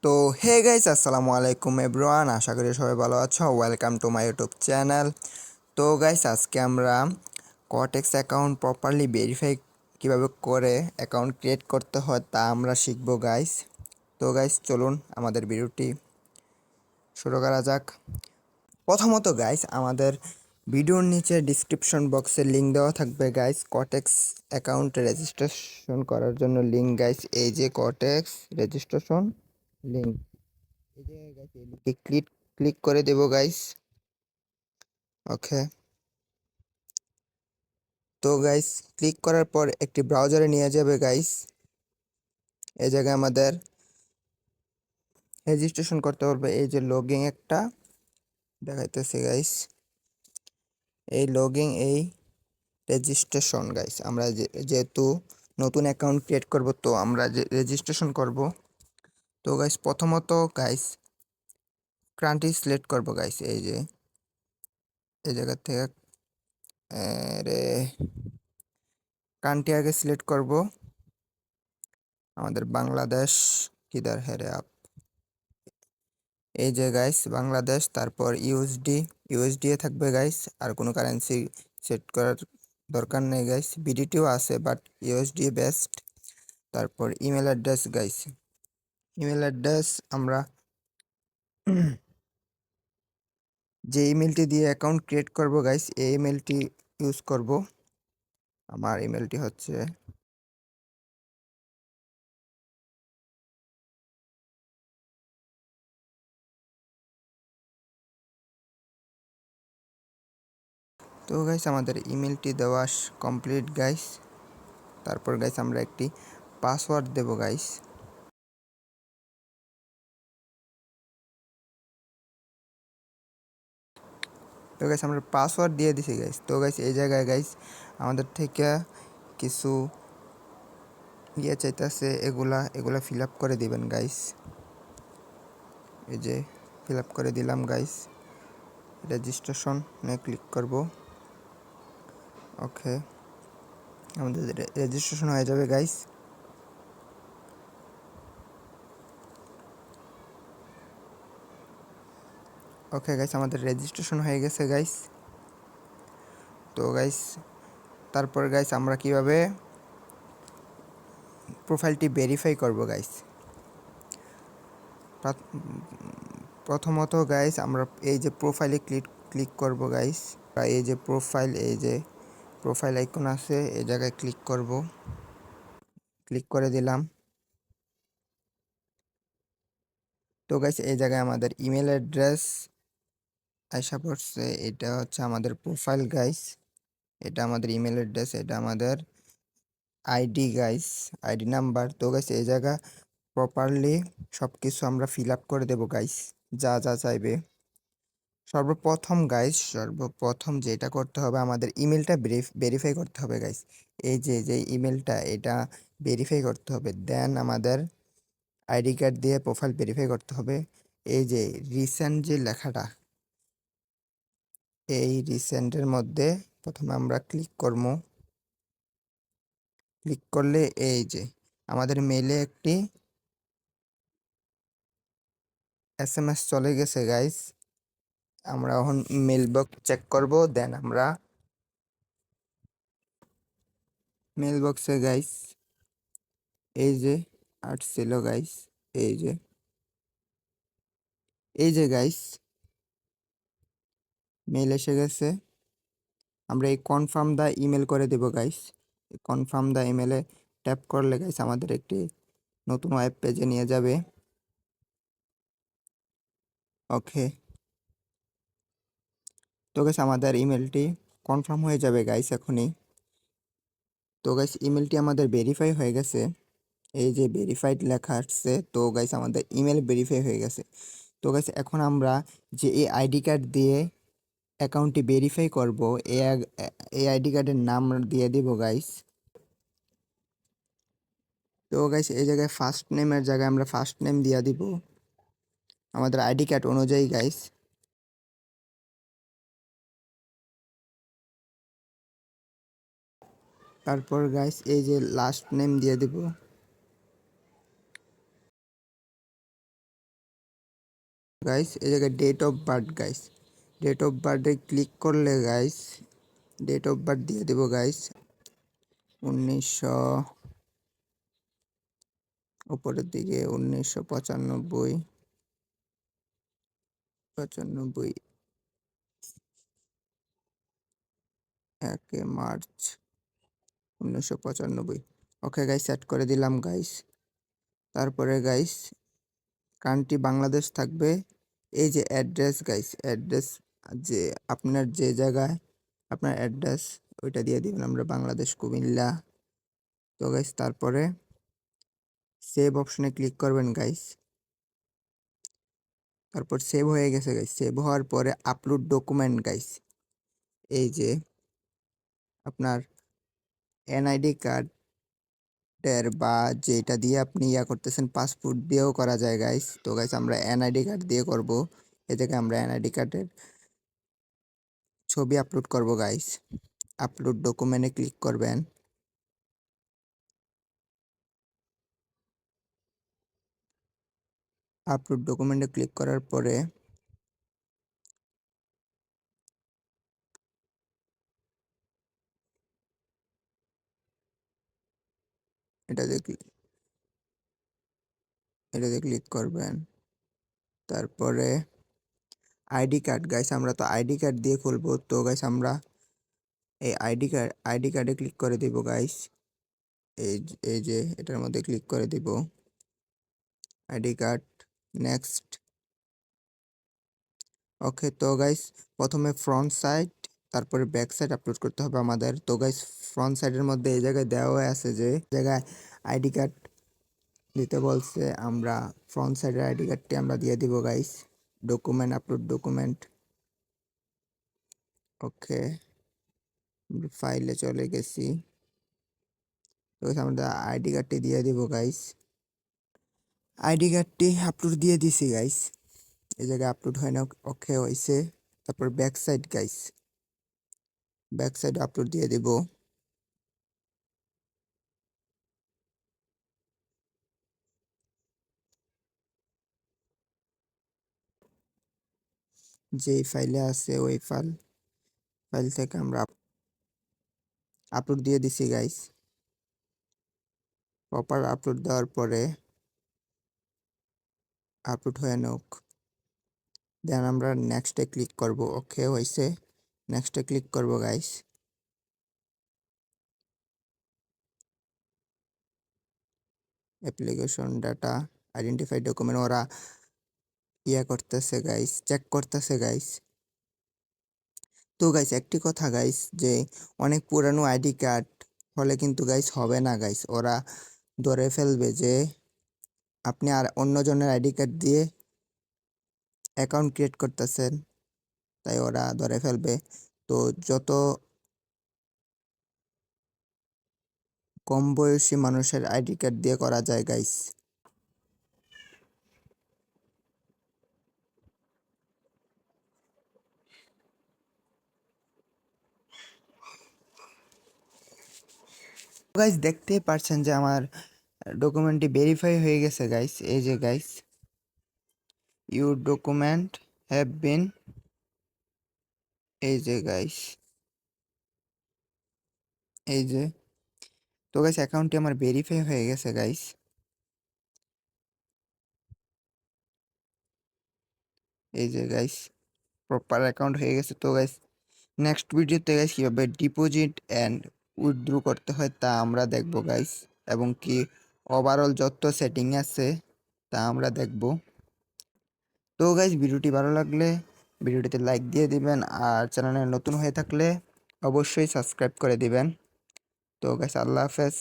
তো hey guys, আসসালামু আলাইকুম এভরিওয়ান। আশা করি সবাই ভালো আছো। Welcome to my YouTube channel. তো গাইস, আজকে আমরা কটেক্স অ্যাকাউন্ট প্রপারলি ভেরিফাই কিভাবে করে অ্যাকাউন্ট ক্রিয়েট করতে হয় তা আমরা শিখবো গাইস। তো গাইস, চলুন আমাদের ভিডিওটি শুরু করা যাক। প্রথমত গাইস, আমাদের ভিডিওর নিচে ডিসক্রিপশন বক্সে লিঙ্ক দেওয়া থাকবে গাইস, কটেক্স অ্যাকাউন্ট রেজিস্ট্রেশন করার জন্য লিঙ্ক গাইস। এই যে কটেক্স রেজিস্ট্রেশন লিঙ্ক, এই যে গাইস এই লিঙ্কে ক্লিক ক্লিক করে দেব গাইস। ওকে, তো গাইস ক্লিক করার পর একটি ব্রাউজারে নিয়ে যাবে গাইস। এই জায়গায় আমাদের রেজিস্ট্রেশন করতে পারবে। এই যে লগইন একটা দেখাইতেছে গাইস, এই লগইন এই রেজিস্ট্রেশন গাইস। আমরা যেহেতু নতুন অ্যাকাউন্ট ক্রিয়েট করব, তো আমরা যে রেজিস্ট্রেশন করব। তো গাইস প্রথমত গাইস কান্ট্রি সিলেক্ট করব গাইস। এই যে এই জায়গা থেকে রে কান্ট্রি আগে সিলেক্ট করব। আমাদের বাংলাদেশ কিধার হেরে আপ, এই যে গাইস বাংলাদেশ, তারপর ইউএসডি এ থাকবে গাইস। আর কোনো কারেন্সি সেট করার দরকার নেই গাইস, বিডিটিও আছে বাট ইউএসডি বেস্ট। তারপর email address guys, email address আমরা যে ইমেলটি দিয়ে অ্যাকাউন্ট ক্রিয়েট করব গাইস, এই ইমেলটি ইউজ করব। আমার ইমেলটি হচ্ছে তো গাইস আমাদের ইমেলটি দেওয়া কমপ্লিট গাইস। তারপর গাইস আমরা একটি পাসওয়ার্ড দেব গাইস। তো গাইস আমরা পাসওয়ার্ড দিয়ে দিছি গাইস। তো গাইস এই জায়গায় গাইস আমাদের থেকে কিছু চাইতেছে, এগুলা ফিল আপ করে দিবেন গাইস। এই যে ফিল আপ করে দিলাম গাইস। রেজিস্ট্রেশন নে ক্লিক করব। ওকে, আমাদের রেজিস্ট্রেশন হয়ে যাবে গাইস। ওকে গাইস, আমাদের রেজিস্ট্রেশন হয়ে গেছে গাইস। তো গাইস তারপর গাইস আমরা কিভাবে প্রোফাইলটি ভেরিফাই করব গাইস। প্রথমত গাইস আমরা এই যে প্রোফাইলে ক্লিক করব গাইস। এই যে প্রোফাইল আইকন আছে, এই জায়গায় ক্লিক করব। ক্লিক করে দিলাম। তো গাইস এই জায়গায় আমাদের ইমেল অ্যাড্রেস আশা পড়ছে, এটা হচ্ছে আমাদের প্রোফাইল গাইস। এটা আমাদের ইমেল অ্যাড্রেস, এটা আমাদের আইডি গাইস, আইডি নাম্বার। তো গাইস এই জায়গা প্রপারলি সব কিছু আমরা ফিল আপ করে দেব গাইস, যা যা চাইবে। সর্বপ্রথম যেটা করতে হবে, আমাদের ইমেলটা ভেরিফাই করতে হবে গাইস। এই যে ইমেলটা, এটা ভেরিফাই করতে হবে। দেন আমাদের আইডি কার্ড দিয়ে প্রোফাইল ভেরিফাই করতে হবে। এই যে রিসেন্ট যে লেখাটা, এই রিসেন্টের মধ্যে প্রথমে আমরা ক্লিক করবো। ক্লিক করলে এই যে আমাদের মেইলে একটি এসএমএস চলে গেছে গাইস। আমরা এখন মেল বক্স চেক করব। দেন আমরা মেল বক্সে গাইস এই যে আসছিল গাইস, এই যে গাইস মেল এসে গেছে। আমরা এই কনফার্ম দা ইমেল করে দেব গাইস। কনফার্ম দা ইমেলে ট্যাপ করলে গাইস আমাদের একটি নতুন ওয়েব পেজে নিয়ে যাবে। ওকে, তো গাইস আমাদের ইমেলটি কনফার্ম হয়ে যাবে গাইস এখনই। তো গাইস ইমেলটি আমাদের ভেরিফাই হয়ে গেছে। এই যে ভেরিফাইড লেখা আসছে, তো গাইস আমাদের ইমেল ভেরিফাই হয়ে গেছে। তো গাইস এখন আমরা যে এই আইডি কার্ড দিয়ে অ্যাকাউন্টটি ভেরিফাই করব, এই আইডি কার্ডের নাম দিয়ে দিব গাইস। তো গাইস এই জায়গায় ফার্স্ট নেমের জায়গায় আমরা ফার্স্ট নেম দিয়ে দিব আমাদের আইডি কার্ড অনুযায়ী গাইস। তারপর গাইস এই যে লাস্ট নেম দিয়ে দিব। গাইস এই জায়গায় date of birth guys, date of বার্থে ক্লিক করলে গাইস ডেট অফ বার্থ দিয়ে দেবো গাইস 1900, উপরের দিকে 1995, 1 মার্চ 1995। ওকে গাইস, সেট করে দিলাম গাইস। তারপরে গাইস কান্ট্রি বাংলাদেশ থাকবে। এই যে অ্যাড্রেস গাইস, অ্যাড্রেস যে আপনার যে জায়গায় আপনার অ্যাড্রেস ওইটা দিয়ে দিবেন, আমরা বাংলাদেশ কুমিল্লা। তো গাইস তারপরে সেভ অপশনে ক্লিক করবেন গাইস। তারপর সেভ হয়ে গেছে গাইস। সেভ হওয়ার পরে আপলোড ডকুমেন্ট গাইস, এই যে আপনার এনআইডি কার্ডের বা যেটা দিয়ে আপনি করতেছেন পাসপোর্ট দিয়েও করা যায় গাইস। তো গাইস আমরা এনআইডি কার্ড দিয়ে করব। এ থেকে আমরা এনআইডি কার্ডের ছবি আপলোড করব গাইস। আপলোড ডকুমেন্টে ক্লিক করবেন। আপলোড ডকুমেন্টে ক্লিক করার পরে এটাতে ক্লিক করবেন। তারপরে আইডি কার্ড গাইস, আমরা তো আইডি কার্ড দিয়ে খুলবো। তো গাইস আমরা এই আইডি কার্ডে ক্লিক করে দিব গাইস। এই যে এটার মধ্যে ক্লিক করে দিব আইডি কার্ড, নেক্সট। ওকে, তো গাইস প্রথমে ফ্রন্ট সাইড তারপরে ব্যাক সাইড আপলোড করতে হবে আমাদের। তো গাইস ফ্রন্ট সাইডের মধ্যে এই জায়গায় দেওয়া আছে যে জায়গায় আইডি কার্ড দিতে বলছে, আমরা ফ্রন্ট সাইডের আইডি কার্ডটি আমরা দিয়ে দিব guys. Document upload document. Okay, ফাইলে চলে গেছি। তো আমরা আইডি কার্ডটি দিয়ে দিব গাইস। আইডি কার্ডটি আপলোড দিয়ে দিছি গাইস। এই জায়গায় আপলোড হয় না, ওকে হয়েছে। তারপর back side guys, back side upload দিয়ে দিব। যেই ফাইলে আছে ওই ফাইল থেকে আমরা আপলোড দিয়ে দিছি গাইস। প্রপার আপলোড দেওয়ার পরে আপলোড হয়ে নোক, দেন আমরা নেক্সটে ক্লিক করব। ওকে হয়েছে, নেক্সটে ক্লিক করব guys. Application data identify document ওরা করতেছে গাইস, চেক করতেছে গাইস। তো গাইস একটি কথা গাইস, যে অনেক পুরানো আইডি কার্ড হলে কিন্তু গাইস হবে না গাইস, ওরা ধরে ফেলবে যে আপনি আর অন্যজনের আইডি কার্ড দিয়ে অ্যাকাউন্ট ক্রিয়েট করতেছেন, তাই ওরা ধরে ফেলবে। তো যত কম বয়সী মানুষের আইডি কার্ড দিয়ে করা যায় গাইস। গাইস দেখতেই পারছেন যে আমার ডকুমেন্টটি ভেরিফাই হয়ে গেছে গাইস। এই যে guys, your document have been, এই যে গাইস, এই যে। তো গাইস অ্যাকাউন্টটি আমার ভেরিফাই হয়ে গেছে গাইস। এই যে গাইস প্রপার অ্যাকাউন্ট হয়ে গেছে। তো গাইস নেক্সট ভিডিওতে গাইস কীভাবে ডিপোজিট অ্যান্ড উইথড্র করতে হয় তা আমরা দেখব গাইস, এবং কি ওভারঅল যত সেটিং আছে তা আমরা দেখব। তো গাইস ভিডিওটি ভালো লাগলে ভিডিওটিতে লাইক দিয়ে দিবেন, আর চ্যানেলে নতুন হয়ে থাকলে অবশ্যই সাবস্ক্রাইব করে দিবেন। তো গাইস আল্লাহ হাফেজ।